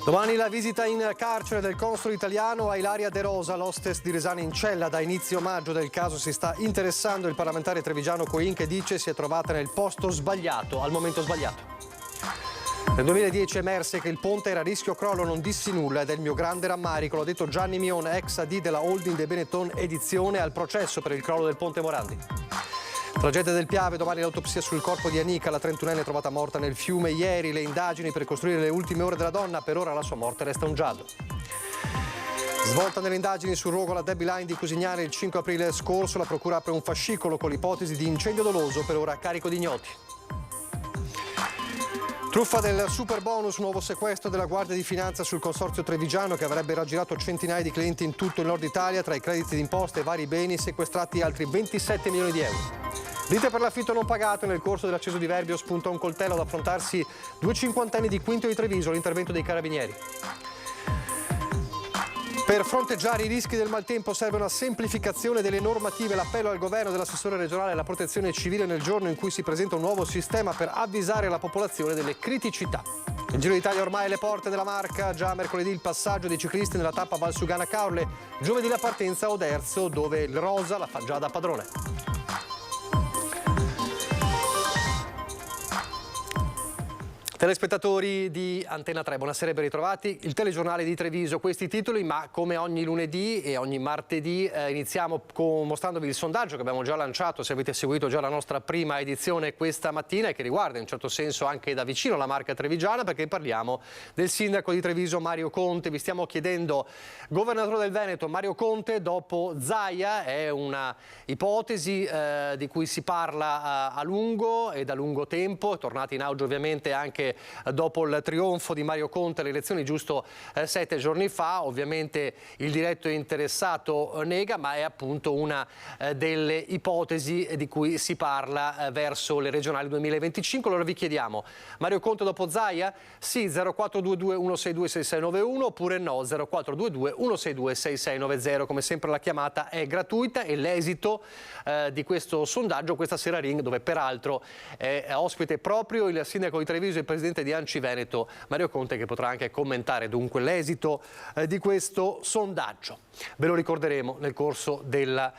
Domani la visita in carcere del console italiano a Ilaria De Rosa, l'hostess di Resana in cella. Da inizio maggio del caso si sta interessando il parlamentare trevigiano Coin, che dice si è trovata nel posto sbagliato, al momento sbagliato. Nel 2010 emerse che il ponte era a rischio crollo, non dissi nulla ed è il mio grande rammarico, l'ha detto Gianni Mion, ex AD della holding De Benetton Edizione, al processo per il crollo del ponte Morandi. Tragedia del Piave, domani l'autopsia sul corpo di Anika, la 31enne trovata morta nel fiume ieri, le indagini per ricostruire le ultime ore della donna, per ora la sua morte resta un giallo. Svolta nelle indagini sul rogo alla Debbie Line di Cusignane il 5 aprile scorso, la procura apre un fascicolo con l'ipotesi di incendio doloso, per ora a carico di ignoti. Truffa del super bonus, nuovo sequestro della Guardia di Finanza sul consorzio trevigiano che avrebbe raggirato centinaia di clienti in tutto il nord Italia, tra i crediti d'imposta e vari beni sequestrati altri 27 milioni di euro. Lite per l'affitto non pagato, nel corso dell'acceso di Verbio spunta un coltello ad affrontarsi due cinquantenni di Quinto di Treviso, l'intervento dei carabinieri. Per fronteggiare i rischi del maltempo serve una semplificazione delle normative. L'appello al governo dell'assessore regionale alla protezione civile nel giorno in cui si presenta un nuovo sistema per avvisare la popolazione delle criticità. Il Giro d'Italia ormai alle porte della Marca, già mercoledì il passaggio dei ciclisti nella tappa Valsugana-Caorle, giovedì la partenza a Oderzo dove il rosa la fa già da padrone. Telespettatori di Antena 3, buonasera e ben ritrovati. Il telegiornale di Treviso, questi titoli, ma come ogni lunedì e ogni martedì iniziamo mostrandovi il sondaggio che abbiamo già lanciato, se avete seguito già la nostra prima edizione questa mattina, e che riguarda in un certo senso anche da vicino la Marca trevigiana, perché parliamo del sindaco di Treviso Mario Conte. Vi stiamo chiedendo, governatore del Veneto Mario Conte dopo Zaia, è una ipotesi di cui si parla a lungo e da lungo tempo, è tornata in auge ovviamente anche dopo il trionfo di Mario Conte alle elezioni giusto 7 giorni fa. Ovviamente il diretto interessato nega, ma è appunto una delle ipotesi di cui si parla verso le regionali 2025. Allora vi chiediamo, Mario Conte dopo Zaia? Sì, 0422 162 6691, oppure no, 0422 162 6690. Come sempre la chiamata è gratuita e l'esito di questo sondaggio questa sera Ring, dove peraltro è ospite proprio il sindaco di Treviso e il presidente di Anci Veneto Mario Conte, che potrà anche commentare dunque l'esito di questo sondaggio. Ve lo ricorderemo nel corso della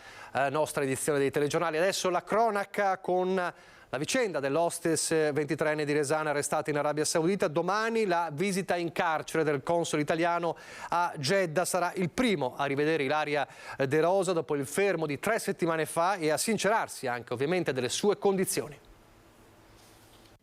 nostra edizione dei telegiornali. Adesso la cronaca con la vicenda dell'hostess 23enne di Resana arrestata in Arabia Saudita. Domani la visita in carcere del console italiano a Jeddah. Sarà il primo a rivedere Ilaria De Rosa dopo il fermo di 3 settimane fa e a sincerarsi anche ovviamente delle sue condizioni.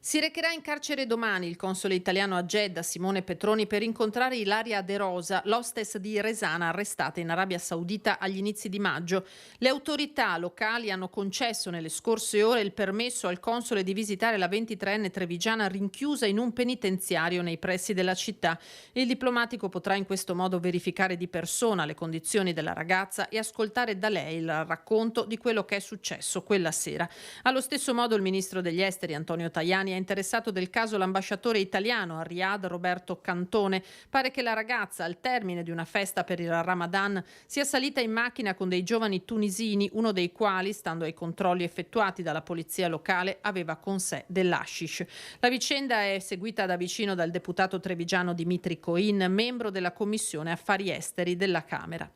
Si recherà in carcere domani il console italiano a Jeddah, Simone Petroni, per incontrare Ilaria De Rosa, l'hostess di Resana arrestata in Arabia Saudita agli inizi di maggio. Le autorità locali hanno concesso nelle scorse ore il permesso al console di visitare la 23enne trevigiana rinchiusa in un penitenziario nei pressi della città. Il diplomatico potrà in questo modo verificare di persona le condizioni della ragazza e ascoltare da lei il racconto di quello che è successo quella sera. Allo stesso modo il ministro degli esteri Antonio Tajani ha interessato del caso l'ambasciatore italiano a Riyadh Roberto Cantone. Pare che la ragazza, al termine di una festa per il Ramadan, sia salita in macchina con dei giovani tunisini, uno dei quali, stando ai controlli effettuati dalla polizia locale, aveva con sé dell'hashish. La vicenda è seguita da vicino dal deputato trevigiano Dimitri Coin, membro della Commissione Affari Esteri della Camera.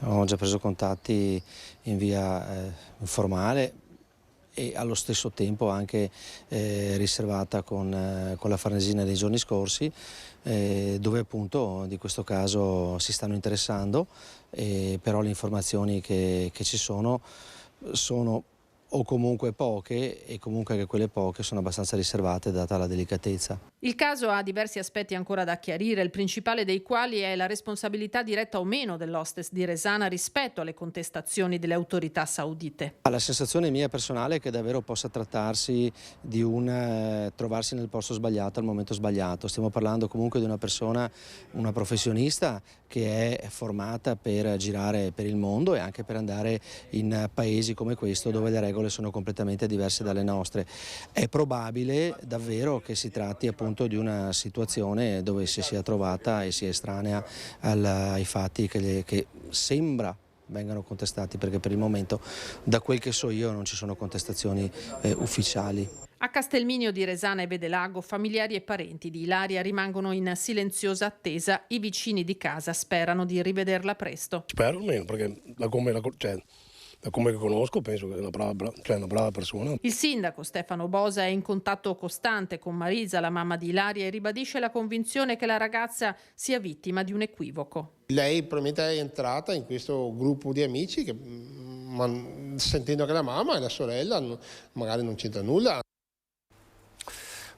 Ho già preso contatti in via informale e allo stesso tempo anche riservata con la Farnesina nei giorni scorsi, dove appunto di questo caso si stanno interessando, però le informazioni che ci sono o comunque poche, e comunque anche quelle poche sono abbastanza riservate data la delicatezza. Il caso ha diversi aspetti ancora da chiarire, il principale dei quali è la responsabilità diretta o meno dell'hostess di Resana rispetto alle contestazioni delle autorità saudite. La sensazione mia personale è che davvero possa trattarsi di trovarsi nel posto sbagliato al momento sbagliato. Stiamo parlando comunque di una persona, una professionista che è formata per girare per il mondo e anche per andare in paesi come questo dove le regole sono completamente diverse dalle nostre. È probabile davvero che si tratti appunto di una situazione dove si sia trovata e sia estranea ai fatti che sembra vengano contestati, perché per il momento, da quel che so io, non ci sono contestazioni ufficiali. A Castelminio di Resana e Vedelago, familiari e parenti di Ilaria rimangono in silenziosa attesa. I vicini di casa sperano di rivederla presto. Spero almeno, perché da come la conosco penso che è una brava persona. Il sindaco Stefano Bosa è in contatto costante con Marisa, la mamma di Ilaria, e ribadisce la convinzione che la ragazza sia vittima di un equivoco. Lei probabilmente è entrata in questo gruppo di amici che, sentendo che la mamma e la sorella magari non c'entra nulla.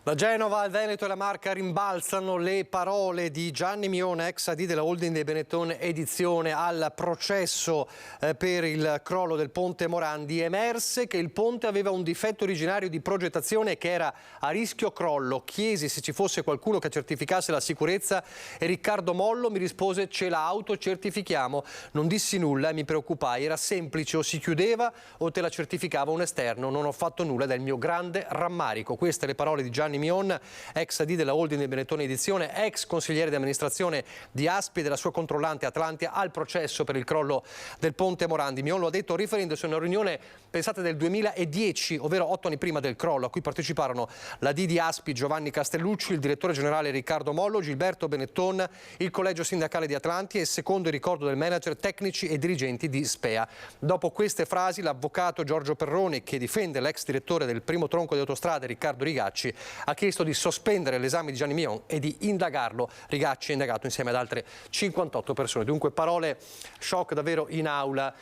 Da Genova al Veneto e la Marca rimbalzano le parole di Gianni Mion, ex AD della holding dei Benetton Edizione, al processo per il crollo del ponte Morandi. Emerse che il ponte aveva un difetto originario di progettazione e che era a rischio crollo. Chiesi se ci fosse qualcuno che certificasse la sicurezza e Riccardo Mollo mi rispose: ce la autocertifichiamo. Non dissi nulla e mi preoccupai, era semplice, o si chiudeva o te la certificava un esterno. Non ho fatto nulla ed è il mio grande rammarico. Queste le parole di Gianni Mion, ex AD della holding del Benetton Edizione, ex consigliere di amministrazione di Aspi e della sua controllante Atlantia, al processo per il crollo del ponte Morandi. Mion lo ha detto riferendosi a una riunione, pensate, del 2010, ovvero 8 anni prima del crollo, a cui parteciparono l'AD di Aspi Giovanni Castellucci, il direttore generale Riccardo Mollo, Gilberto Benetton, il collegio sindacale di Atlantia e, secondo il ricordo del manager, tecnici e dirigenti di Spea. Dopo queste frasi, l'avvocato Giorgio Perroni, che difende l'ex direttore del primo tronco di autostrade Riccardo Rigacci, ha chiesto di sospendere l'esame di Gianni Mion e di indagarlo. Rigacci è indagato insieme ad altre 58 persone. Dunque parole shock davvero in aula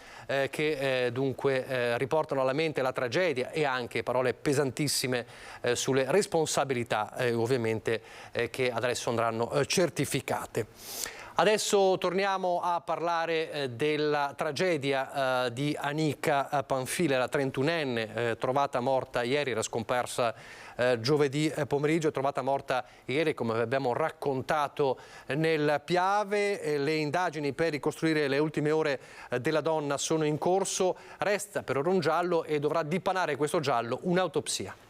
che dunque riportano alla mente la tragedia e anche parole pesantissime sulle responsabilità ovviamente che adesso andranno certificate. Adesso torniamo a parlare della tragedia di Anika Panfile, la 31enne trovata morta ieri, era scomparsa giovedì pomeriggio, è trovata morta ieri, come abbiamo raccontato, nel Piave. Le indagini per ricostruire le ultime ore della donna sono in corso. Resta per ora un giallo e dovrà dipanare questo giallo un'autopsia.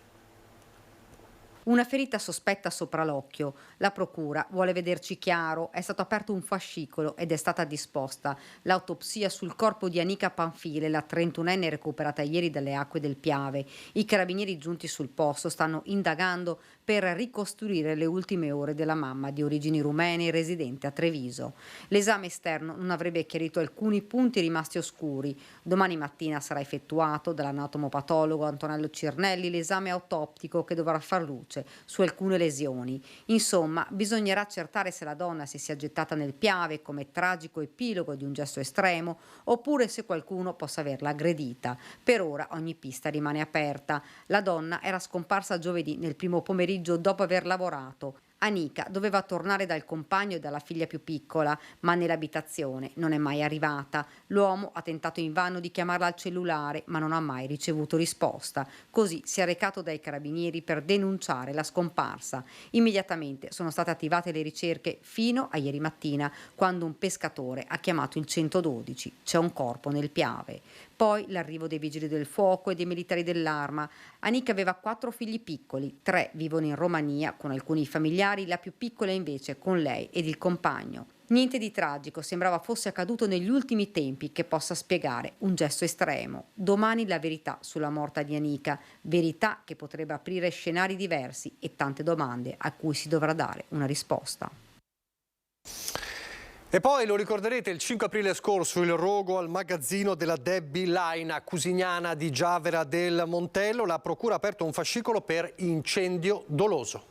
Una ferita sospetta sopra l'occhio. La procura vuole vederci chiaro. È stato aperto un fascicolo ed è stata disposta l'autopsia sul corpo di Anika Panfile, la 31enne recuperata ieri dalle acque del Piave. I carabinieri giunti sul posto stanno indagando per ricostruire le ultime ore della mamma di origini rumene residente a Treviso. L'esame esterno non avrebbe chiarito alcuni punti rimasti oscuri. Domani mattina sarà effettuato dall'anatomopatologo Antonello Cirnelli l'esame autoptico che dovrà far luce su alcune lesioni. Insomma, bisognerà accertare se la donna si sia gettata nel Piave come tragico epilogo di un gesto estremo oppure se qualcuno possa averla aggredita. Per ora ogni pista rimane aperta. La donna era scomparsa giovedì nel primo pomeriggio dopo aver lavorato. Anika doveva tornare dal compagno e dalla figlia più piccola, ma nell'abitazione non è mai arrivata. L'uomo ha tentato invano di chiamarla al cellulare, ma non ha mai ricevuto risposta. Così si è recato dai carabinieri per denunciare la scomparsa. Immediatamente sono state attivate le ricerche fino a ieri mattina, quando un pescatore ha chiamato il 112. C'è un corpo nel Piave. Poi l'arrivo dei vigili del fuoco e dei militari dell'Arma. Anika aveva 4 figli piccoli, 3 vivono in Romania con alcuni familiari, la più piccola invece con lei ed il compagno. Niente di tragico, sembrava fosse accaduto negli ultimi tempi che possa spiegare un gesto estremo. Domani la verità sulla morte di Anika, verità che potrebbe aprire scenari diversi e tante domande a cui si dovrà dare una risposta. E poi lo ricorderete, il 5 aprile scorso il rogo al magazzino della Debbie Line a Cusignana di Giavera del Montello. La procura ha aperto un fascicolo per incendio doloso.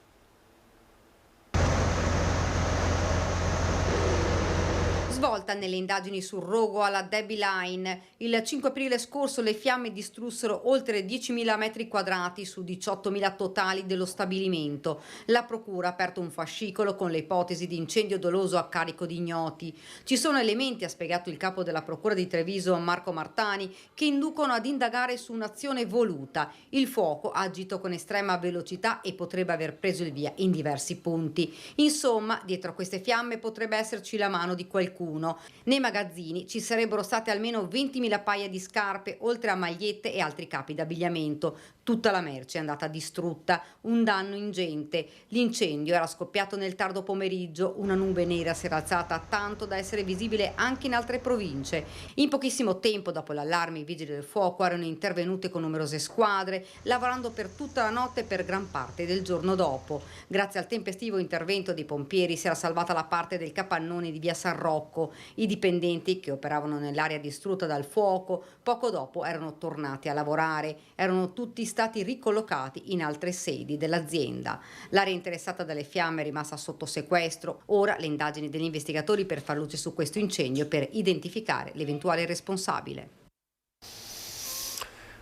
Svolta nelle indagini sul rogo alla Debbie Line. Il 5 aprile scorso le fiamme distrussero oltre 10.000 metri quadrati su 18.000 totali dello stabilimento. La procura ha aperto un fascicolo con le ipotesi di incendio doloso a carico di ignoti. Ci sono elementi, ha spiegato il capo della procura di Treviso Marco Martani, che inducono ad indagare su un'azione voluta. Il fuoco ha agito con estrema velocità e potrebbe aver preso il via in diversi punti. Insomma, dietro a queste fiamme potrebbe esserci la mano di qualcuno. qualcuno. Nei magazzini ci sarebbero state almeno 20.000 paia di scarpe, oltre a magliette e altri capi d'abbigliamento. Tutta la merce è andata distrutta, un danno ingente. L'incendio era scoppiato nel tardo pomeriggio, una nube nera si era alzata tanto da essere visibile anche in altre province. In pochissimo tempo dopo l'allarme i vigili del fuoco erano intervenuti con numerose squadre, lavorando per tutta la notte e per gran parte del giorno dopo. Grazie al tempestivo intervento dei pompieri si era salvata la parte del capannone di via San Rocco. I dipendenti che operavano nell'area distrutta dal fuoco poco dopo erano tornati a lavorare. Erano tutti stati ricollocati in altre sedi dell'azienda. L'area interessata dalle fiamme è rimasta sotto sequestro. Ora le indagini degli investigatori per far luce su questo incendio e per identificare l'eventuale responsabile.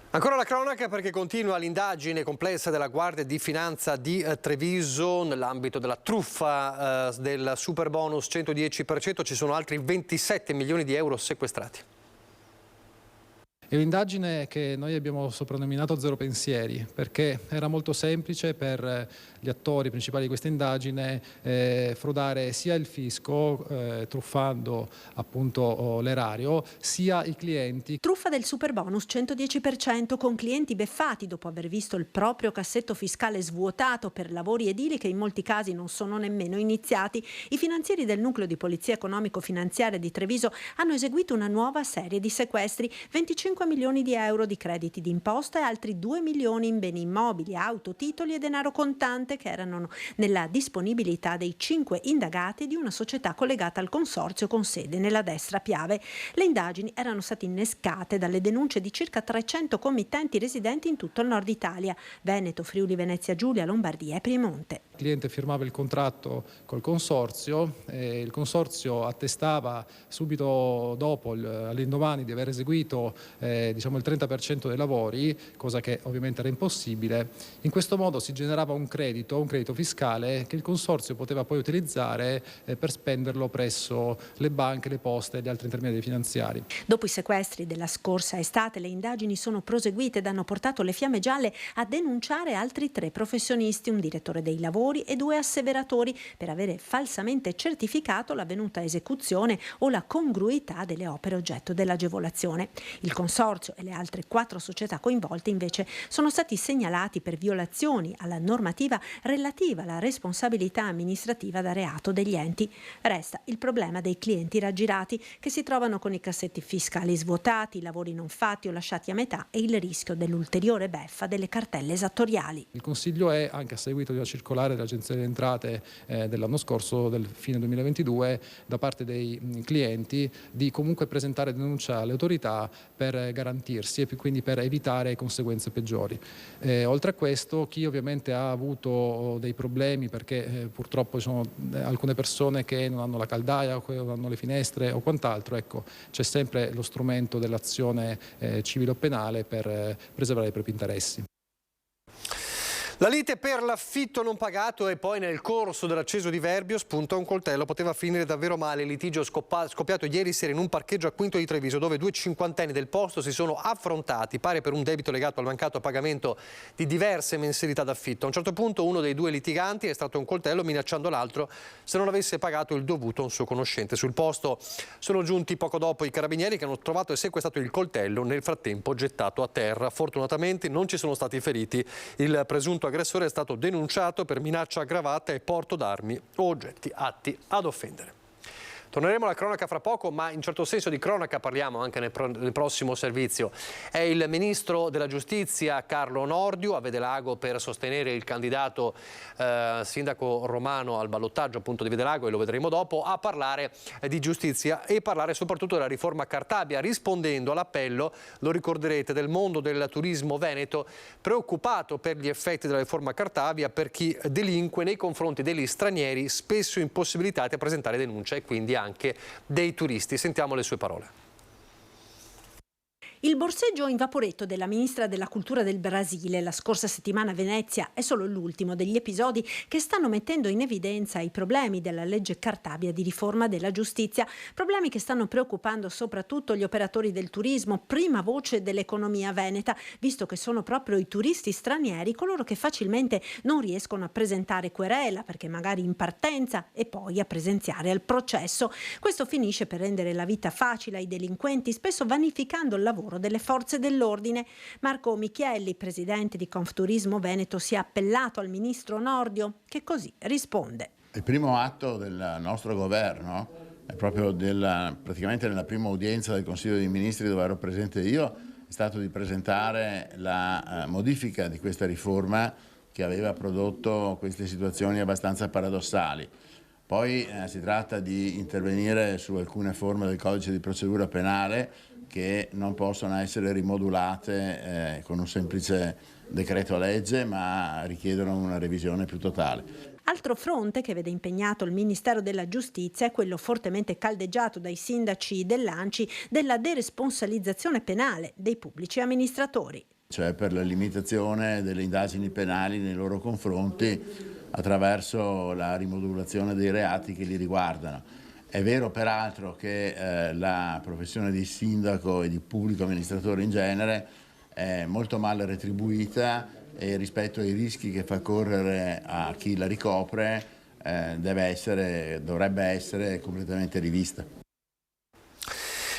Ancora la cronaca perché continua l'indagine complessa della Guardia di Finanza di Treviso nell'ambito della truffa del superbonus 110%. Ci sono altri 27 milioni di euro sequestrati. È un'indagine che noi abbiamo soprannominato Zero Pensieri, perché era molto semplice per gli attori principali di questa indagine frodare sia il fisco, truffando appunto l'erario, sia i clienti. Truffa del superbonus 110% con clienti beffati dopo aver visto il proprio cassetto fiscale svuotato per lavori edili che in molti casi non sono nemmeno iniziati. I finanzieri del nucleo di polizia economico-finanziaria di Treviso hanno eseguito una nuova serie di sequestri, 25 milioni di euro di crediti d'imposta e altri 2 milioni in beni immobili, auto, titoli e denaro contante che erano nella disponibilità dei 5 indagati di una società collegata al consorzio con sede nella Destra Piave. Le indagini erano state innescate dalle denunce di circa 300 committenti residenti in tutto il nord Italia, Veneto, Friuli, Venezia Giulia, Lombardia e Piemonte. Il cliente firmava il contratto col consorzio e il consorzio attestava subito dopo, all'indomani di aver eseguito il 30% dei lavori, cosa che ovviamente era impossibile. In questo modo si generava un credito fiscale che il consorzio poteva poi utilizzare per spenderlo presso le banche, le poste e gli altri intermediari finanziari. Dopo i sequestri della scorsa estate, le indagini sono proseguite ed hanno portato le Fiamme Gialle a denunciare altri 3 professionisti, un direttore dei lavori e 2 asseveratori, per avere falsamente certificato l'avvenuta esecuzione o la congruità delle opere oggetto dell'agevolazione. Il consorzio e le altre 4 società coinvolte invece sono stati segnalati per violazioni alla normativa relativa alla responsabilità amministrativa da reato degli enti. Resta il problema dei clienti raggirati che si trovano con i cassetti fiscali svuotati, i lavori non fatti o lasciati a metà e il rischio dell'ulteriore beffa delle cartelle esattoriali. Il Consiglio è, anche a seguito di una circolare dell'Agenzia delle Entrate dell'anno scorso, del fine 2022, da parte dei clienti, di comunque presentare denuncia alle autorità per garantirsi e quindi per evitare conseguenze peggiori. Oltre a questo, chi ovviamente ha avuto dei problemi perché purtroppo ci sono alcune persone che non hanno la caldaia, non hanno le finestre o quant'altro, ecco, c'è sempre lo strumento dell'azione civile o penale per preservare i propri interessi. La lite per l'affitto non pagato e poi nel corso dell'acceso di Verbio spunta un coltello. Poteva finire davvero male il litigio scoppiato ieri sera in un parcheggio a Quinto di Treviso, dove 2 cinquantenni del posto si sono affrontati, pare per un debito legato al mancato pagamento di diverse mensilità d'affitto. A un certo punto uno dei 2 litiganti è stato un coltello minacciando l'altro se non avesse pagato il dovuto a un suo conoscente. Sul posto sono giunti poco dopo i carabinieri che hanno trovato e sequestrato il coltello, nel frattempo gettato a terra. Fortunatamente non ci sono stati feriti. Il presunto aggressore è stato denunciato per minaccia aggravata e porto d'armi o oggetti atti ad offendere. Torneremo alla cronaca fra poco, ma in certo senso di cronaca parliamo anche nel prossimo servizio. È il ministro della giustizia Carlo Nordio a Vedelago per sostenere il candidato sindaco romano al ballottaggio appunto di Vedelago, e lo vedremo dopo, a parlare di giustizia e parlare soprattutto della riforma Cartabia, rispondendo all'appello, lo ricorderete, del mondo del turismo veneto, preoccupato per gli effetti della riforma Cartabia per chi delinque nei confronti degli stranieri, spesso impossibilitati a presentare denuncia, e quindi anche dei turisti. Sentiamo le sue parole. Il borseggio in vaporetto della ministra della Cultura del Brasile la scorsa settimana a Venezia è solo l'ultimo degli episodi che stanno mettendo in evidenza i problemi della legge Cartabia di riforma della giustizia, problemi che stanno preoccupando soprattutto gli operatori del turismo, prima voce dell'economia veneta, visto che sono proprio i turisti stranieri coloro che facilmente non riescono a presentare querela perché magari in partenza e poi a presenziare al processo. Questo finisce per rendere la vita facile ai delinquenti, spesso vanificando il lavoro delle forze dell'ordine. Marco Michielli, presidente di Confturismo Veneto, si è appellato al ministro Nordio, che così risponde. Il primo atto del nostro governo è proprio praticamente nella prima udienza del Consiglio dei Ministri dove ero presente io, è stato di presentare la modifica di questa riforma che aveva prodotto queste situazioni abbastanza paradossali. Poi si tratta di intervenire su alcune forme del codice di procedura penale che non possono essere rimodulate con un semplice decreto legge, ma richiedono una revisione più totale. Altro fronte che vede impegnato il Ministero della Giustizia è quello fortemente caldeggiato dai sindaci dell'ANCI della deresponsabilizzazione penale dei pubblici amministratori. Cioè per la limitazione delle indagini penali nei loro confronti attraverso la rimodulazione dei reati che li riguardano. È vero peraltro che la professione di sindaco e di pubblico amministratore in genere è molto mal retribuita e rispetto ai rischi che fa correre a chi la ricopre dovrebbe essere completamente rivista.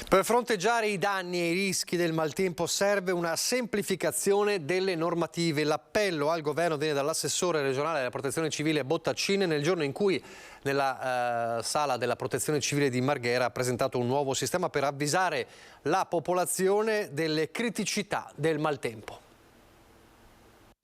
Per fronteggiare i danni e i rischi del maltempo serve una semplificazione delle normative. L'appello al governo viene dall'assessore regionale della protezione civile Bottaccine nel giorno in cui nella sala della protezione civile di Marghera ha presentato un nuovo sistema per avvisare la popolazione delle criticità del maltempo.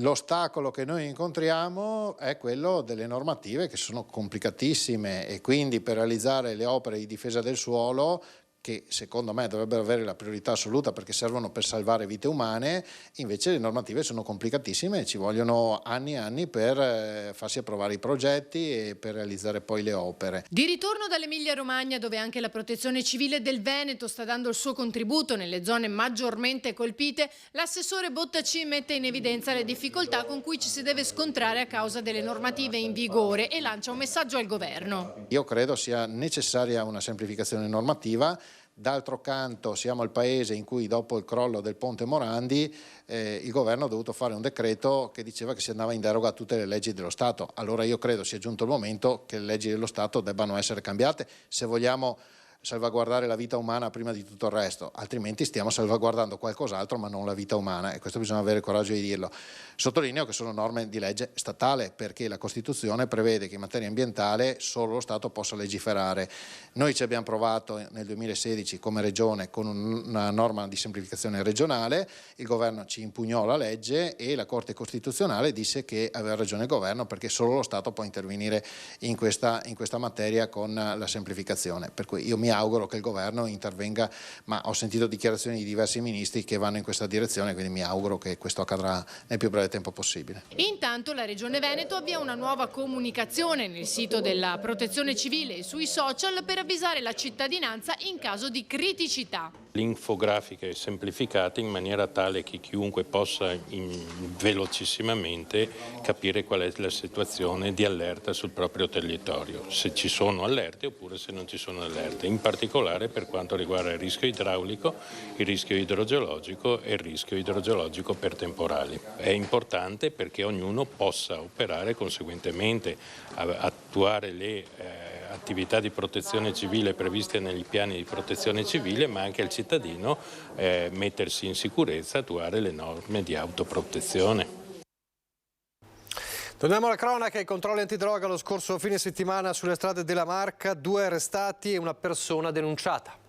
L'ostacolo che noi incontriamo è quello delle normative che sono complicatissime e quindi per realizzare le opere di difesa del suolo, che secondo me dovrebbero avere la priorità assoluta perché servono per salvare vite umane, invece le normative sono complicatissime e ci vogliono anni e anni per farsi approvare i progetti e per realizzare poi le opere. Di ritorno dall'Emilia Romagna, dove anche la protezione civile del Veneto sta dando il suo contributo nelle zone maggiormente colpite, l'assessore Bottaccine mette in evidenza le difficoltà con cui ci si deve scontrare a causa delle normative in vigore e lancia un messaggio al governo. Io credo sia necessaria una semplificazione normativa. D'altro canto siamo il paese in cui dopo il crollo del ponte Morandi il governo ha dovuto fare un decreto che diceva che si andava in deroga a tutte le leggi dello Stato. Allora io credo sia giunto il momento che le leggi dello Stato debbano essere cambiate se vogliamo salvaguardare la vita umana prima di tutto il resto, altrimenti stiamo salvaguardando qualcos'altro ma non la vita umana e questo bisogna avere il coraggio di dirlo. Sottolineo che sono norme di legge statale perché la Costituzione prevede che in materia ambientale solo lo Stato possa legiferare. Noi ci abbiamo provato nel 2016 come Regione con una norma di semplificazione regionale, il governo ci impugnò la legge e la Corte Costituzionale disse che aveva ragione il governo perché solo lo Stato può intervenire in questa materia con la semplificazione. Per cui io mi auguro che il governo intervenga, ma ho sentito dichiarazioni di diversi ministri che vanno in questa direzione, quindi mi auguro che questo accadrà nel più breve tempo possibile. Intanto la Regione Veneto avvia una nuova comunicazione nel sito della Protezione Civile e sui social per avvisare la cittadinanza in caso di criticità. L'infografica è semplificata in maniera tale che chiunque possa velocissimamente capire qual è la situazione di allerta sul proprio territorio, se ci sono allerte oppure se non ci sono allerte, in particolare per quanto riguarda il rischio idraulico, il rischio idrogeologico e il rischio idrogeologico per temporali. È importante perché ognuno possa operare conseguentemente, attuare le attività di protezione civile previste negli piani di protezione civile, ma anche il cittadino mettersi in sicurezza, attuare le norme di autoprotezione. Torniamo alla cronaca. I controlli antidroga lo scorso fine settimana sulle strade della Marca, 2 arrestati e una persona denunciata.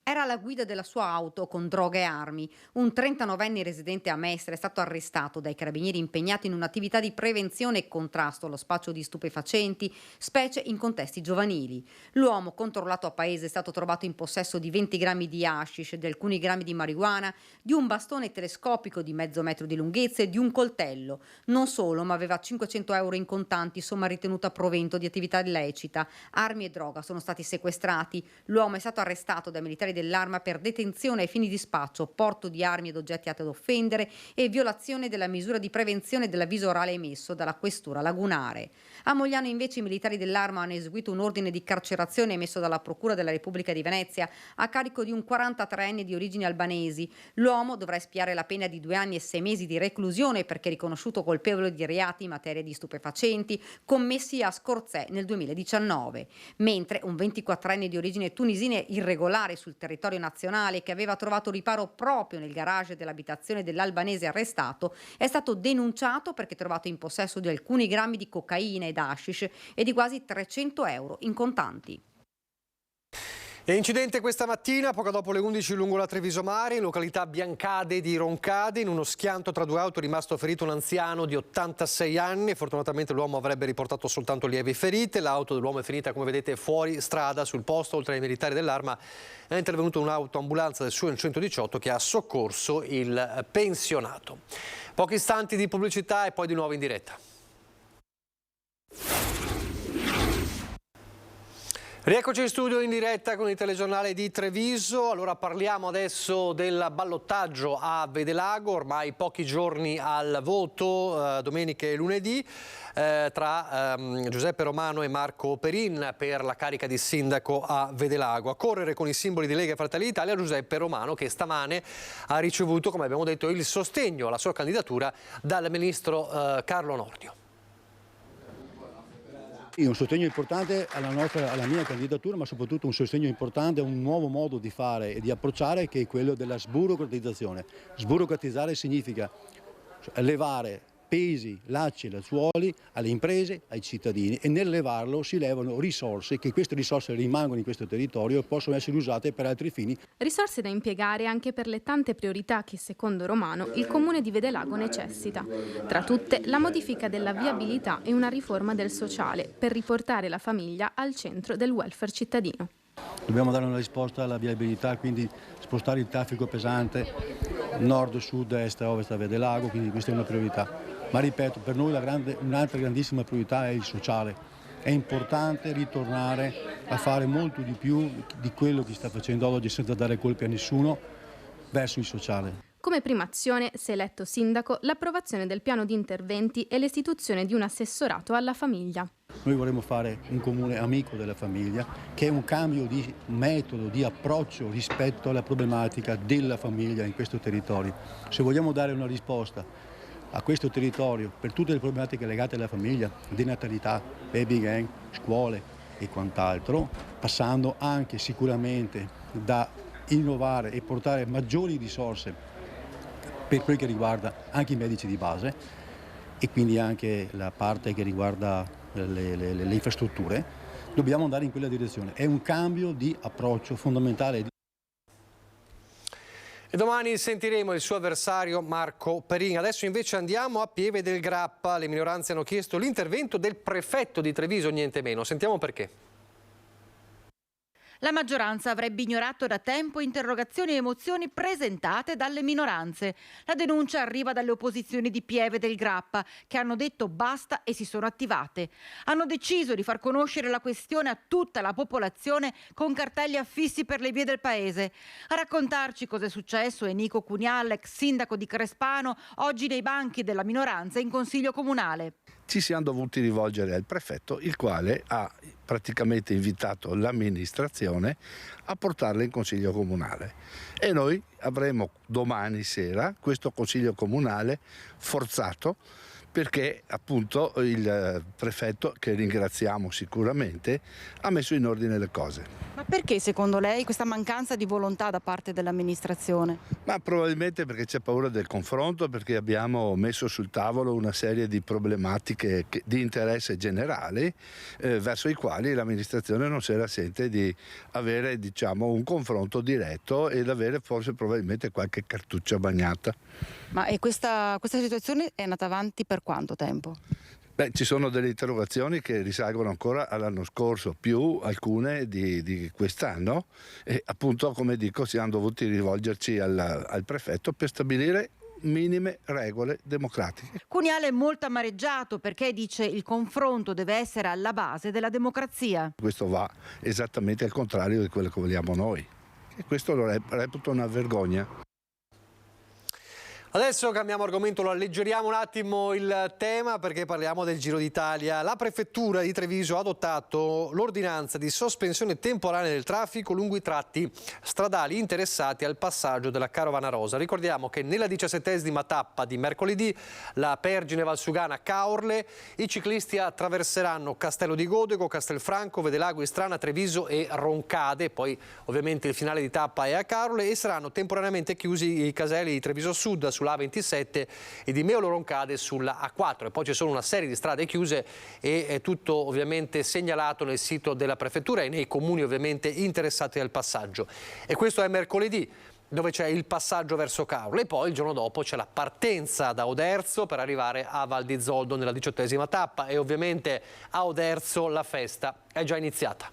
Era alla guida della sua auto con droga e armi. Un 39enne residente a Mestre è stato arrestato dai carabinieri impegnati in un'attività di prevenzione e contrasto allo spaccio di stupefacenti, specie in contesti giovanili. L'uomo, controllato a paese, è stato trovato in possesso di 20 grammi di hashish, di alcuni grammi di marijuana, di un bastone telescopico di mezzo metro di lunghezza e di un coltello. Non solo, ma aveva 500 euro in contanti, somma ritenuta a provento di attività illecita. Armi e droga sono stati sequestrati. L'uomo è stato arrestato dai militari dell'arma per detenzione ai fini di spaccio, porto di armi ed oggetti atti ad offendere e violazione della misura di prevenzione dell'avviso orale emesso dalla questura lagunare. A Mogliano invece i militari dell'arma hanno eseguito un ordine di carcerazione emesso dalla Procura della Repubblica di Venezia a carico di un 43enne di origini albanesi. L'uomo dovrà espiare la pena di 2 anni e 6 mesi di reclusione perché riconosciuto colpevole di reati in materia di stupefacenti commessi a Scorzè nel 2019, mentre un 24enne di origine tunisina irregolare sul territorio nazionale che aveva trovato riparo proprio nel garage dell'abitazione dell'albanese arrestato è stato denunciato perché trovato in possesso di alcuni grammi di cocaina ed hashish e di quasi 300 euro in contanti. E incidente questa mattina, poco dopo le 11 lungo la Treviso Mare, in località Biancade di Roncade, in uno schianto tra 2 auto è rimasto ferito un anziano di 86 anni. Fortunatamente l'uomo avrebbe riportato soltanto lievi ferite. L'auto dell'uomo è finita, come vedete, fuori strada. Sul posto, oltre ai militari dell'arma, è intervenuta un'autoambulanza del SUEN 118 che ha soccorso il pensionato. Pochi istanti di pubblicità e poi di nuovo in diretta. Rieccoci in studio in diretta con il telegiornale di Treviso. Allora parliamo adesso del ballottaggio a Vedelago, ormai pochi giorni al voto, domenica e lunedì, tra Giuseppe Romano e Marco Perin per la carica di sindaco a Vedelago. A correre con i simboli di Lega e Fratelli d'Italia Giuseppe Romano, che stamane ha ricevuto, come abbiamo detto, il sostegno alla sua candidatura dal ministro Carlo Nordio. Un sostegno importante alla mia candidatura, ma soprattutto un sostegno importante a un nuovo modo di fare e di approcciare, che è quello della sburocratizzazione. Sburocratizzare significa levare pesi, lacci e lacciuoli alle imprese, ai cittadini, e nel levarlo si levano risorse, che queste risorse rimangono in questo territorio e possono essere usate per altri fini. Risorse da impiegare anche per le tante priorità che secondo Romano il comune di Vedelago necessita. Tra tutte la modifica della viabilità e una riforma del sociale per riportare la famiglia al centro del welfare cittadino. Dobbiamo dare una risposta alla viabilità, quindi spostare il traffico pesante nord, sud, est, ovest a Vedelago, quindi questa è una priorità. Ma ripeto, per noi un'altra grandissima priorità è il sociale. È importante ritornare a fare molto di più di quello che sta facendo oggi, senza dare colpi a nessuno, verso il sociale. Come prima azione, se eletto sindaco, l'approvazione del piano di interventi e l'istituzione di un assessorato alla famiglia. Noi vorremmo fare un comune amico della famiglia, che è un cambio di metodo, di approccio rispetto alla problematica della famiglia in questo territorio. Se vogliamo dare una risposta a questo territorio per tutte le problematiche legate alla famiglia, denatalità, baby gang, scuole e quant'altro, passando anche sicuramente da innovare e portare maggiori risorse per quel che riguarda anche i medici di base e quindi anche la parte che riguarda le infrastrutture, dobbiamo andare in quella direzione. È un cambio di approccio fondamentale. E domani sentiremo il suo avversario Marco Perin. Adesso invece andiamo a Pieve del Grappa. Le minoranze hanno chiesto l'intervento del prefetto di Treviso, niente meno. Sentiamo perché. La maggioranza avrebbe ignorato da tempo interrogazioni e mozioni presentate dalle minoranze. La denuncia arriva dalle opposizioni di Pieve del Grappa, che hanno detto basta e si sono attivate. Hanno deciso di far conoscere la questione a tutta la popolazione con cartelli affissi per le vie del paese. A raccontarci cosa è successo è Nico Cunial, ex sindaco di Crespano, oggi nei banchi della minoranza in consiglio comunale. Ci siamo dovuti rivolgere al prefetto, il quale ha praticamente invitato l'amministrazione a portarle in consiglio comunale. E noi avremo domani sera questo consiglio comunale forzato, perché appunto il prefetto, che ringraziamo sicuramente, ha messo in ordine le cose. Ma perché secondo lei questa mancanza di volontà da parte dell'amministrazione? Ma probabilmente perché c'è paura del confronto, perché abbiamo messo sul tavolo una serie di problematiche di interesse generale verso i quali l'amministrazione non si era sente di avere, diciamo, un confronto diretto ed avere forse probabilmente qualche cartuccia bagnata. Ma questa situazione è andata avanti per quanto tempo? Beh, ci sono delle interrogazioni che risalgono ancora all'anno scorso, più alcune di quest'anno, e appunto, come dico, siamo dovuti rivolgerci al prefetto per stabilire minime regole democratiche. Cuniale è molto amareggiato perché dice il confronto deve essere alla base della democrazia. Questo va esattamente al contrario di quello che vogliamo noi. e questo lo reputo una vergogna. Adesso cambiamo argomento, lo alleggeriamo un attimo il tema perché parliamo del Giro d'Italia. La prefettura di Treviso ha adottato l'ordinanza di sospensione temporanea del traffico lungo i tratti stradali interessati al passaggio della Carovana Rosa. Ricordiamo che nella 17ª tappa di mercoledì, la Pergine Valsugana-Caorle, i ciclisti attraverseranno Castello di Godego, Castelfranco, Vedelago, Istrana, Treviso e Roncade. Poi ovviamente il finale di tappa è a Caorle e saranno temporaneamente chiusi i caselli di Treviso Sud sulla A27 e di Meolo Roncade sulla A4, e poi ci sono una serie di strade chiuse e è tutto ovviamente segnalato nel sito della prefettura e nei comuni ovviamente interessati al passaggio. E questo è mercoledì, dove c'è il passaggio verso Caorle, e poi il giorno dopo c'è la partenza da Oderzo per arrivare a Val di Zoldo nella 18ª tappa, e ovviamente a Oderzo la festa è già iniziata.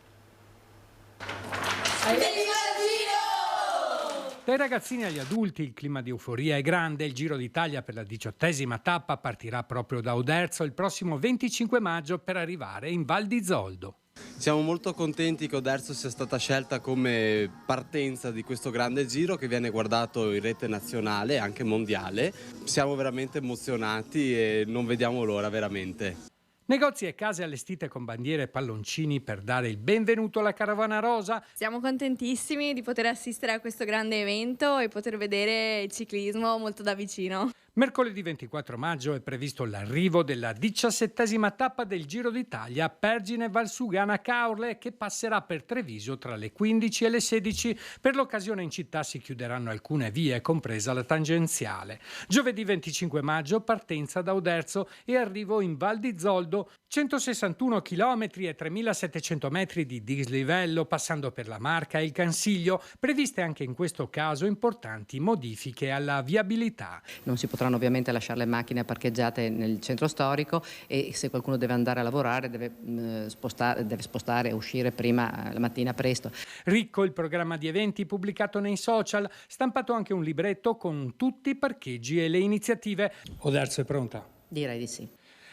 Dai ragazzini agli adulti il clima di euforia è grande. Il Giro d'Italia per la 18ª tappa partirà proprio da Oderzo il prossimo 25 maggio per arrivare in Val di Zoldo. Siamo molto contenti che Oderzo sia stata scelta come partenza di questo grande giro che viene guardato in rete nazionale e anche mondiale. Siamo veramente emozionati e non vediamo l'ora veramente. Negozi e case allestite con bandiere e palloncini per dare il benvenuto alla Carovana Rosa. Siamo contentissimi di poter assistere a questo grande evento e poter vedere il ciclismo molto da vicino. Mercoledì 24 maggio è previsto l'arrivo della 17ª tappa del Giro d'Italia Pergine Valsugana Caorle, che passerà per Treviso tra le 15 e le 16. Per l'occasione in città si chiuderanno alcune vie, compresa la tangenziale. Giovedì 25 maggio partenza da Oderzo e arrivo in Val di Zoldo, 161 km e 3.700 metri di dislivello, passando per la Marca e il Cansiglio. Previste anche in questo caso importanti modifiche alla viabilità. Non si potranno ovviamente lasciare le macchine parcheggiate nel centro storico, e se qualcuno deve andare a lavorare deve spostare e uscire prima la mattina presto. Ricco il programma di eventi pubblicato nei social, stampato anche un libretto con tutti i parcheggi e le iniziative. Oderzo è pronta? Direi di sì.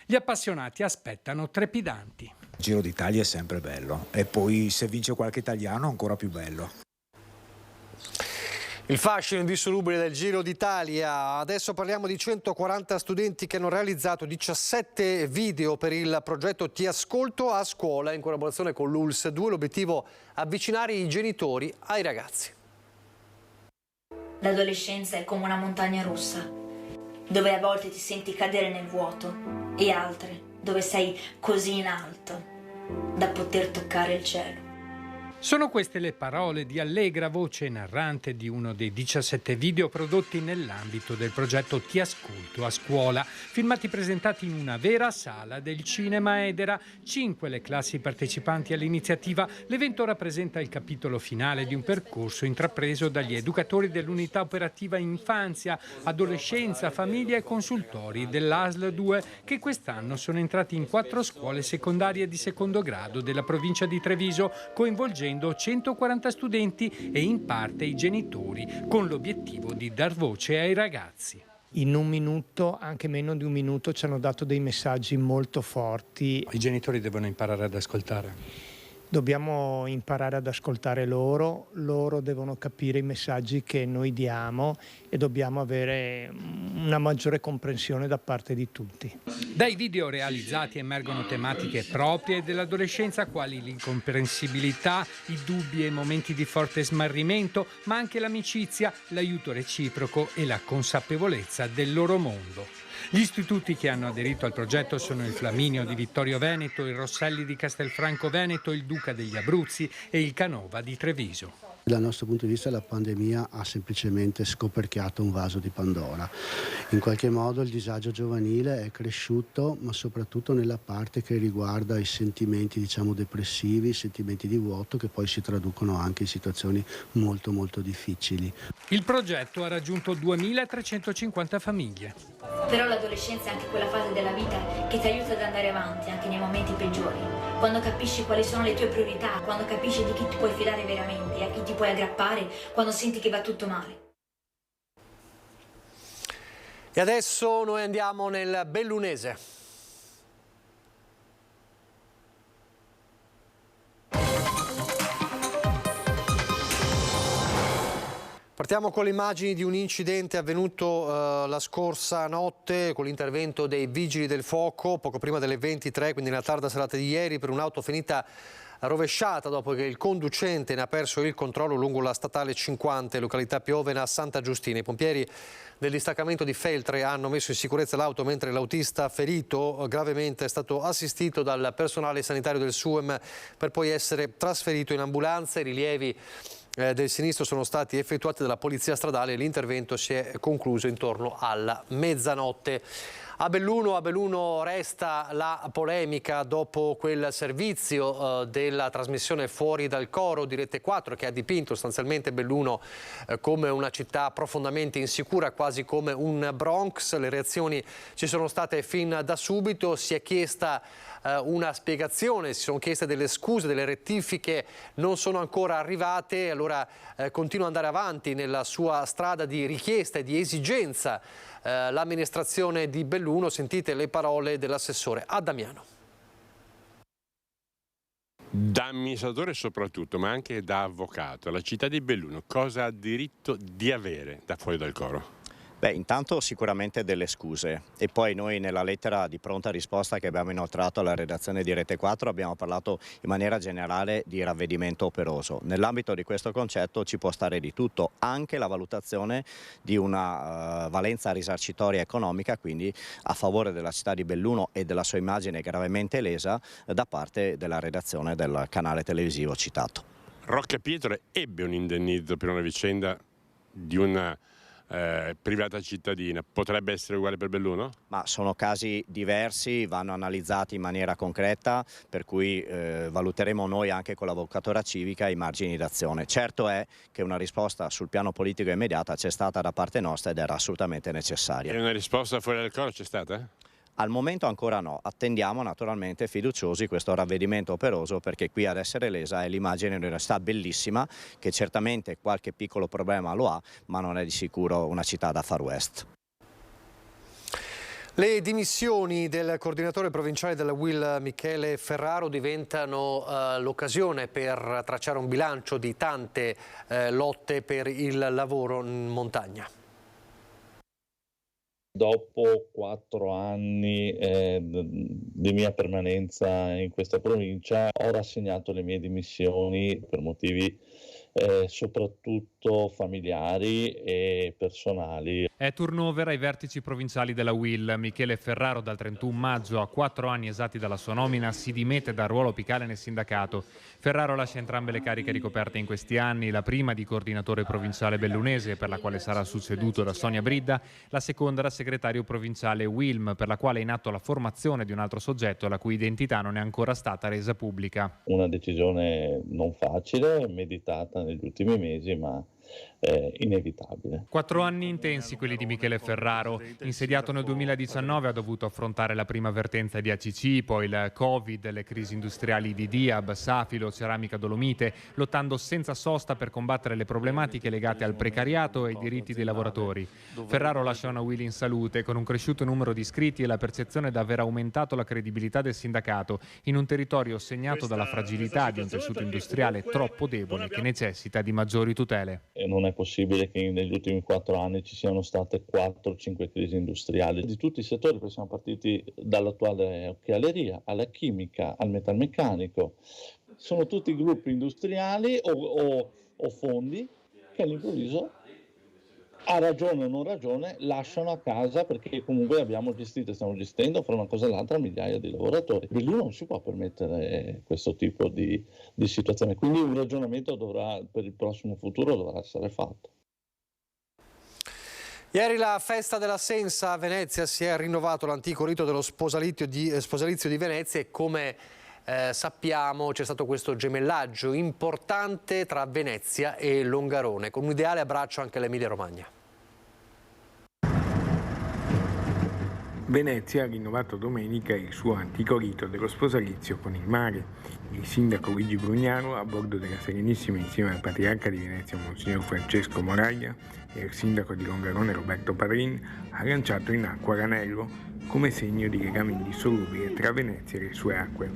Gli appassionati aspettano trepidanti. Il Giro d'Italia è sempre bello, e poi se vince qualche italiano ancora più bello. Il fascino indissolubile del Giro d'Italia. Adesso parliamo di 140 studenti che hanno realizzato 17 video per il progetto Ti ascolto a scuola in collaborazione con l'ULSS 2. L'obiettivo: avvicinare i genitori ai ragazzi. L'adolescenza è come una montagna russa, dove a volte ti senti cadere nel vuoto e altre dove sei così in alto da poter toccare il cielo. Sono queste le parole di Allegra, voce narrante di uno dei 17 video prodotti nell'ambito del progetto Ti ascolto a scuola, filmati presentati in una vera sala del Cinema Edera. 5 le classi partecipanti all'iniziativa. L'evento rappresenta il capitolo finale di un percorso intrapreso dagli educatori dell'unità operativa infanzia, adolescenza, famiglia e consultori dell'ASL 2, che quest'anno sono entrati in 4 scuole secondarie di secondo grado della provincia di Treviso, coinvolgendo 140 studenti e in parte i genitori, con l'obiettivo di dar voce ai ragazzi. In un minuto, anche meno di un minuto, ci hanno dato dei messaggi molto forti. I genitori devono imparare ad ascoltare. Dobbiamo imparare ad ascoltare loro devono capire i messaggi che noi diamo e dobbiamo avere una maggiore comprensione da parte di tutti. Dai video realizzati emergono tematiche proprie dell'adolescenza, quali l'incomprensibilità, i dubbi e i momenti di forte smarrimento, ma anche l'amicizia, l'aiuto reciproco e la consapevolezza del loro mondo. Gli istituti che hanno aderito al progetto sono il Flaminio di Vittorio Veneto, il Rosselli di Castelfranco Veneto, il Duca degli Abruzzi e il Canova di Treviso. Dal nostro punto di vista la pandemia ha semplicemente scoperchiato un vaso di Pandora. In qualche modo il disagio giovanile è cresciuto, ma soprattutto nella parte che riguarda i sentimenti, diciamo, depressivi, i sentimenti di vuoto, che poi si traducono anche in situazioni molto molto difficili. Il progetto ha raggiunto 2.350 famiglie. Però l'adolescenza è anche quella fase della vita che ti aiuta ad andare avanti anche nei momenti peggiori. Quando capisci quali sono le tue priorità, quando capisci di chi ti puoi fidare veramente, a chi ti puoi aggrappare, quando senti che va tutto male. E adesso noi andiamo nel Bellunese. Partiamo con le immagini di un incidente avvenuto la scorsa notte con l'intervento dei vigili del fuoco poco prima delle 23, quindi nella tarda serata di ieri, per un'auto finita rovesciata dopo che il conducente ne ha perso il controllo lungo la statale 50, località Piovena, Santa Giustina. I pompieri del distaccamento di Feltre hanno messo in sicurezza l'auto, mentre l'autista ferito gravemente è stato assistito dal personale sanitario del SUEM per poi essere trasferito in ambulanza. I rilievi del sinistro sono stati effettuati dalla polizia stradale e l'intervento si è concluso intorno alla mezzanotte. A Belluno resta la polemica dopo quel servizio della trasmissione Fuori dal coro di Rete 4 che ha dipinto sostanzialmente Belluno come una città profondamente insicura, quasi come un Bronx. Le reazioni ci sono state fin da subito, si è chiesta una spiegazione, si sono chieste delle scuse, delle rettifiche, non sono ancora arrivate, allora continua ad andare avanti nella sua strada di richiesta e di esigenza l'amministrazione di Belluno. Sentite le parole dell'assessore a Damiano. Da amministratore soprattutto, ma anche da avvocato, la città di Belluno cosa ha diritto di avere da Fuori dal coro? Beh, intanto sicuramente delle scuse, e poi noi nella lettera di pronta risposta che abbiamo inoltrato alla redazione di Rete 4 abbiamo parlato in maniera generale di ravvedimento operoso. Nell'ambito di questo concetto ci può stare di tutto, anche la valutazione di una valenza risarcitoria economica, quindi a favore della città di Belluno e della sua immagine gravemente lesa da parte della redazione del canale televisivo citato. Rocca Pietro ebbe un indennizzo per una vicenda di una privata cittadina, potrebbe essere uguale per Belluno? Ma sono casi diversi, vanno analizzati in maniera concreta, per cui valuteremo noi anche con l'avvocatura civica i margini d'azione. Certo è che una risposta sul piano politico immediata c'è stata da parte nostra ed era assolutamente necessaria. E una risposta fuori dal coro c'è stata? Al momento ancora no, attendiamo naturalmente fiduciosi questo ravvedimento operoso, perché qui ad essere lesa è l'immagine di una città bellissima che certamente qualche piccolo problema lo ha, ma non è di sicuro una città da Far West. Le dimissioni del coordinatore provinciale della UIL Michele Ferraro diventano l'occasione per tracciare un bilancio di tante lotte per il lavoro in montagna. Dopo 4 anni di mia permanenza in questa provincia ho rassegnato le mie dimissioni per motivi soprattutto familiari e personali. È turnover ai vertici provinciali della UIL. Michele Ferraro dal 31 maggio, a 4 anni esatti dalla sua nomina, si dimette dal ruolo apicale nel sindacato. Ferraro lascia entrambe le cariche ricoperte in questi anni, la prima di coordinatore provinciale bellunese, per la quale sarà succeduto da Sonia Bridda, la seconda da segretario provinciale UILM, per la quale è in atto la formazione di un altro soggetto la cui identità non è ancora stata resa pubblica. Una decisione non facile, meditata negli ultimi mesi, ma inevitabile. 4 anni intensi quelli di Michele Ferraro. Insediato nel 2019 ha dovuto affrontare la prima vertenza di ACC, poi il Covid, le crisi industriali di Diab, Safilo, Ceramica Dolomite, lottando senza sosta per combattere le problematiche legate al precariato e ai diritti dei lavoratori. Ferraro lascia una UIL in salute, con un cresciuto numero di iscritti e la percezione di aver aumentato la credibilità del sindacato in un territorio segnato dalla fragilità di un tessuto industriale troppo debole che necessita di maggiori tutele. E non è possibile che negli ultimi 4 anni ci siano state 4-5 crisi industriali di tutti i settori, perché siamo partiti dall'attuale occhialeria alla chimica, al metalmeccanico. Sono tutti gruppi industriali o fondi che all'improvviso, a ragione o non ragione, lasciano a casa, perché comunque abbiamo gestito e stiamo gestendo fra una cosa e l'altra migliaia di lavoratori. Belluno non si può permettere questo tipo di situazione, quindi un ragionamento per il prossimo futuro dovrà essere fatto. Ieri la festa della Sensa a Venezia, si è rinnovato l'antico rito dello sposalizio di Venezia e come sappiamo c'è stato questo gemellaggio importante tra Venezia e Longarone, con un ideale abbraccio anche all'Emilia Romagna. Venezia ha rinnovato domenica il suo antico rito dello sposalizio con il mare. Il sindaco Luigi Brugnano, a bordo della Serenissima insieme al patriarca di Venezia Monsignor Francesco Moraglia e il sindaco di Longarone Roberto Padrin, ha lanciato in acqua l'anello come segno di legame indissolubile tra Venezia e le sue acque.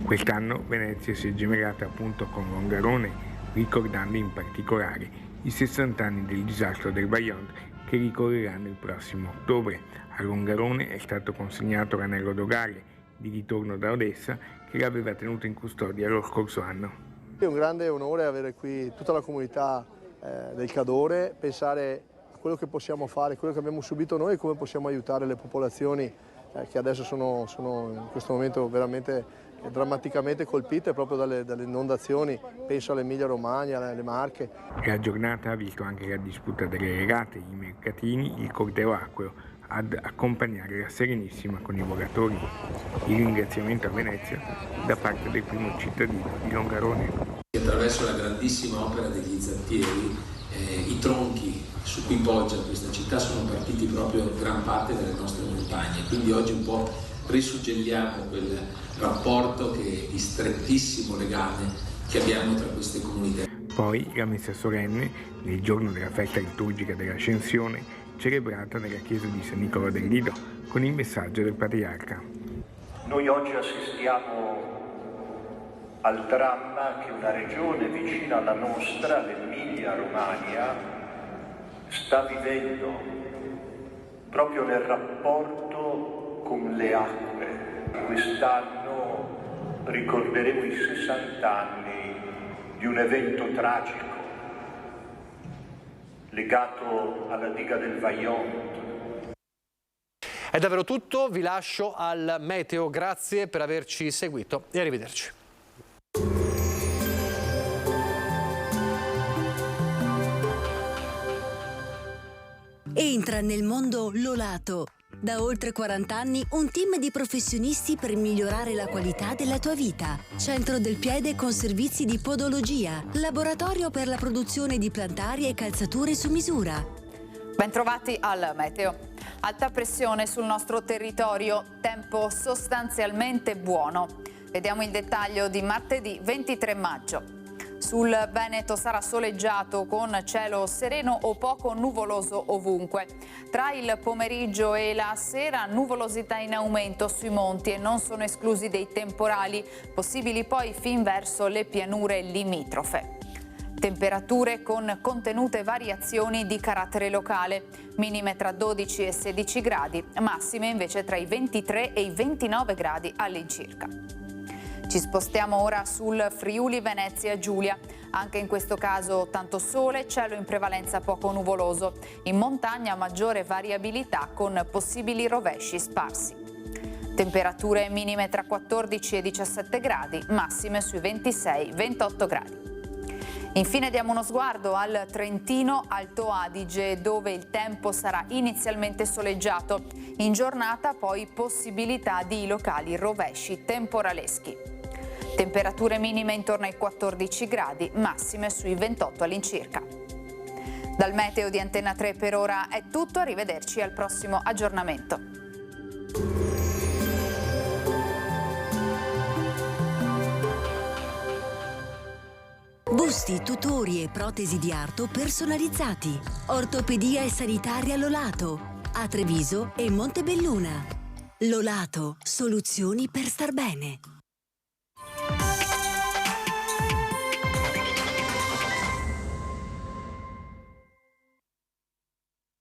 Quest'anno Venezia si è gemellata appunto con Longarone, ricordando in particolare i 60 anni del disastro del Vajont che ricorreranno il prossimo ottobre. A Longarone è stato consegnato l'anello dogale di ritorno da Odessa che l'aveva tenuto in custodia lo scorso anno. È un grande onore avere qui tutta la comunità del Cadore, pensare a quello che possiamo fare, quello che abbiamo subito noi e come possiamo aiutare le popolazioni che adesso sono in questo momento veramente drammaticamente colpite proprio dalle inondazioni, penso all'Emilia Romagna, alle Marche. La giornata ha visto anche la disputa delle regate, i mercatini, il corteo acqueo ad accompagnare la Serenissima con i volatori. Il ringraziamento a Venezia da parte del primo cittadino di Longarone. Attraverso la grandissima opera degli zattieri, i tronchi su cui poggia questa città sono partiti proprio gran parte delle nostre montagne, quindi oggi un po' risuggelliamo quel rapporto di strettissimo legame che abbiamo tra queste comunità. Poi la messa solenne, nel giorno della festa liturgica dell'Ascensione, celebrata nella chiesa di San Nicola del Lido, con il messaggio del Patriarca. Noi oggi assistiamo al dramma che una regione vicina alla nostra, l'Emilia Romagna, sta vivendo proprio nel rapporto con le acque. Quest'anno ricorderemo i 60 anni di un evento tragico legato alla diga del Vajont. È davvero tutto, vi lascio al meteo, grazie per averci seguito e arrivederci. Entra nel mondo Lolato. Da oltre 40 anni un team di professionisti per migliorare la qualità della tua vita. Centro del piede con servizi di podologia. Laboratorio per la produzione di plantari e calzature su misura. Bentrovati al meteo. Alta pressione sul nostro territorio, tempo sostanzialmente buono. Vediamo il dettaglio di martedì 23 maggio. Sul Veneto sarà soleggiato con cielo sereno o poco nuvoloso ovunque. Tra il pomeriggio e la sera nuvolosità in aumento sui monti e non sono esclusi dei temporali, possibili poi fin verso le pianure limitrofe. Temperature con contenute variazioni di carattere locale, minime tra 12 e 16 gradi, massime invece tra i 23 e i 29 gradi all'incirca. Ci spostiamo ora sul Friuli Venezia Giulia. Anche in questo caso tanto sole, cielo in prevalenza poco nuvoloso. In montagna maggiore variabilità con possibili rovesci sparsi. Temperature minime tra 14 e 17 gradi, massime sui 26-28 gradi. Infine diamo uno sguardo al Trentino Alto Adige, dove il tempo sarà inizialmente soleggiato. In giornata poi possibilità di locali rovesci temporaleschi. Temperature minime intorno ai 14 gradi, massime sui 28 all'incirca. Dal meteo di Antenna 3 per ora è tutto, arrivederci al prossimo aggiornamento. Busti, tutori e protesi di arto personalizzati. Ortopedia e sanitaria Lolato. A Treviso e Montebelluna. Lolato, soluzioni per star bene.